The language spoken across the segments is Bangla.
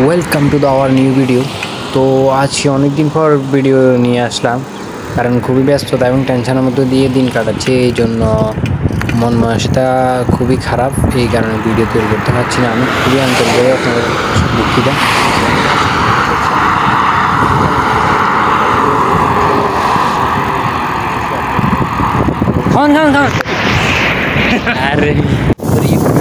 Welcome to the our new video. তো আজকে অনেক দিন পর ভিডিও নিয়ে আসলাম, কারণ খুবই ব্যস্ততা এবং টেনশনের মধ্যে দিয়ে দিন কাটাচ্ছে। এই জন্য মন মানসিকতা খুবই খারাপ, এই কারণে ভিডিও তৈরি করতে পারছি না। আমি খুবই আন্তরিকভাবে আপনাদের দুঃখিত। আরে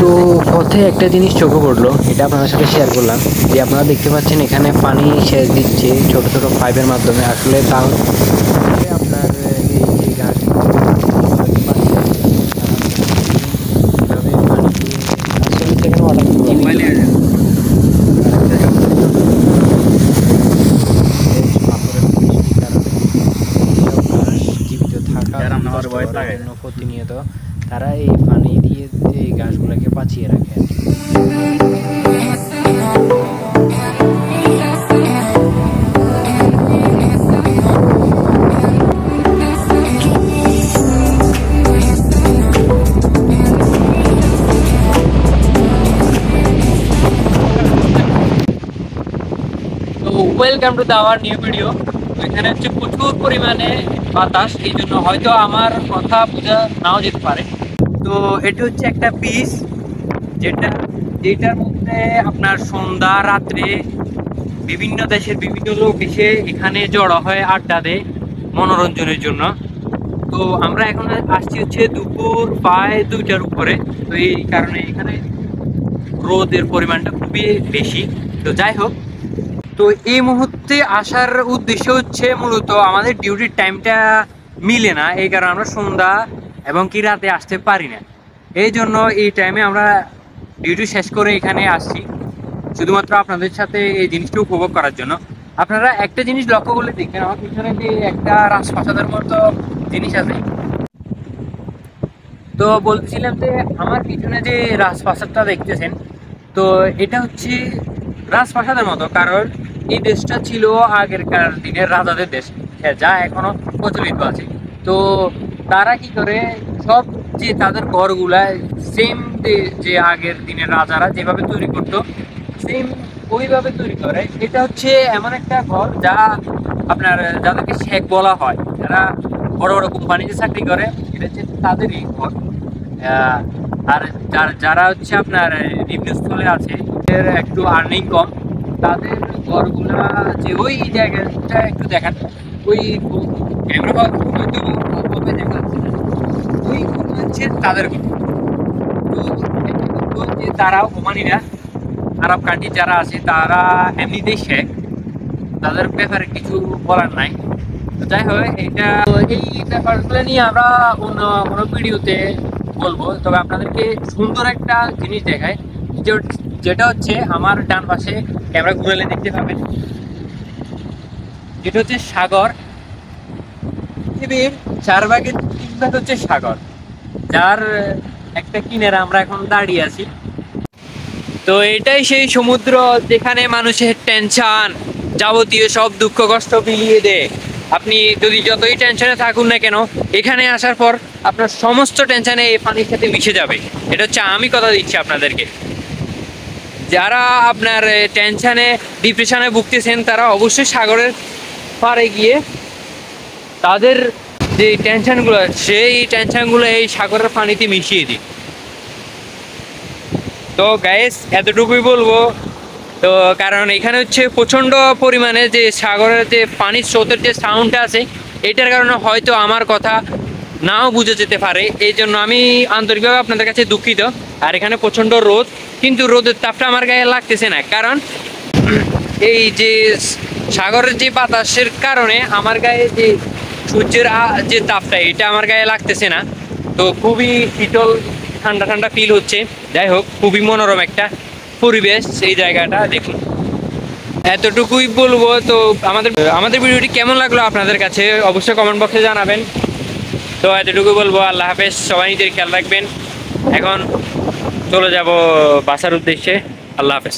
তো পথে একটা জিনিস চোখে পড়লো, এটা আপনাদের সাথে শেয়ার করলাম। যে আপনারা দেখতে পাচ্ছেন এখানে পানি সেচ দিচ্ছে ছোট ছোট পাইপের মাধ্যমে। আসলে তা আপনার এই যে গাছ জীবিত থাকার জন্য প্রতিনিয়ত তারা এই পানি দিয়ে এই গাছগুলোকে বাঁচিয়ে রাখে। Welcome to our new video. এখানে হচ্ছে প্রচুর পরিমাণে বাতাস, এই জন্য হয়তো আমার কথা বোঝা নাও যেতে পারে। তো এটা হচ্ছে একটা বিচ, যেটার মধ্যে আপনার সন্ধ্যা রাত্রে বিভিন্ন দেশের বিভিন্ন লোক এসে এখানে জড়ো হয়ে আড্ডা দেয় মনোরঞ্জনের জন্য। তো আমরা এখন আসছি হচ্ছে দুপুর প্রায় 2টার উপরে। তো এই কারণে এখানে রোদের পরিমাণটা খুবই বেশি। তো যাই হোক, তো এই মুহূর্তে আসার উদ্দেশ্য হচ্ছে মূলত আমাদের ডিউটির টাইমটা মিলে না, এই কারণে আমরা সন্ধ্যা এবং কি রাতে আসতে পারি না। এই জন্য এই টাইমে আমরা ডিউটি শেষ করে এখানে আসছি শুধুমাত্র আপনাদের সাথে এই জিনিসটা উপভোগ করার জন্য। আপনারা একটা জিনিস লক্ষ্য করলে দেখবেন, আমার পিছনে যে একটা রাজপ্রাসাদের মতো জিনিস আছে। তো বলতেছিলাম যে আমার পিছনে যে রাজপ্রাসাদটা দেখতেছেন, তো এটা হচ্ছে রাজপ্রাসাদের মতো, কারণ এই দেশটা ছিল আগেরকার দিনের রাজাদের দেশ, যা এখনো প্রচলিত আছে। তো তারা কি করে সব যে তাদের ঘরগুলা সেম যে আগের দিনের রাজারা যেভাবে তৈরি করতো সেম ওইভাবে তৈরি করে। এটা হচ্ছে এমন একটা ঘর যা আপনার যাদেরকে শেখ বলা হয়, যারা বড় বড় কোম্পানিতে চাকরি করে, এটা হচ্ছে তাদেরই ঘর। আর যারা হচ্ছে আপনার নিম্নস্থলে আছে, এর একটু আর্নিং কম, তাদের ঘরগুলা যে ওই জায়গাটা একটু দেখান, ওই ক্যামেরা দেখা যাচ্ছে ওই হচ্ছে তাদের ঘর। তো যে তারা ওমানিরা, আরব কান্ট্রি যারা আছে তারা এমনিতেই শেখ, তাদের ব্যাপারে কিছু বলার নাই। তো যাই হোক, এটা এই ব্যাপারগুলো নিয়ে আমরা অন্য কোনো ভিডিওতে বলবো। তবে আপনাদেরকে সুন্দর একটা জিনিস দেখায়, যেটা হচ্ছে আমার ডান পাশে ক্যামেরা ঘুরালে দেখতে পাবেন, যেটা হচ্ছে সাগর। পৃথিবীর 4 ভাগের 3 ভাগ হচ্ছে সাগর, যার একটা কিনারে আমরা এখন দাঁড়িয়ে আছি। তো এটাই সেই সমুদ্র যেখানে মানুষের টেনশন, যাবতীয় সব দুঃখ কষ্ট বিলিয়ে দেয়। আপনি যদি যতই টেনশনে থাকুন না কেন, এখানে আসার পর আপনার সমস্ত টেনশনে এই পানির সাথে মিশে যাবে। এটা হচ্ছে আমি কথা দিচ্ছি আপনাদেরকে। যারা আপনার টেনশনে ডিপ্রেশনে ভুগতেছেন, তারা অবশ্যই সাগরের পাড়ে গিয়ে তাদের যে টেনশনগুলো, সেই টেনশনগুলো এই সাগরের পানিতে মিশিয়ে দিই। তো গাইস, এতটুকুই বলবো। তো কারণ এখানে হচ্ছে প্রচণ্ড পরিমাণে যে সাগরের যে পানির স্রোতের যে সাউন্ডটা আছে, এটার কারণে হয়তো আমার কথা নাও বুঝে যেতে পারে। এই জন্য আমি আন্তরিকভাবে আপনাদের কাছে দুঃখিত। আর এখানে প্রচণ্ড রোদ, কিন্তু রোদের তাপটা আমার গায়ে লাগতেছে না, কারণ এই যে সাগরের যে বাতাসের কারণে আমার গায়ে যে সূর্যের যে তাপটা, এটা আমার গায়ে লাগতেছে না। তো খুবই শীতল ঠান্ডা ঠান্ডা ফিল হচ্ছে। যাই হোক, খুবই মনোরম একটা পরিবেশ এই জায়গাটা, দেখুন। এতটুকুই বলবো। তো আমাদের ভিডিওটি কেমন লাগলো আপনাদের কাছে অবশ্যই কমেন্ট বক্সে জানাবেন। তো এতটুকুই বলবো, আল্লাহ হাফেজ, সবাই নিজের খেয়াল রাখবেন। এখন চলে যাব বাসার উদ্দেশ্যে। আল্লাহ হাফেজ।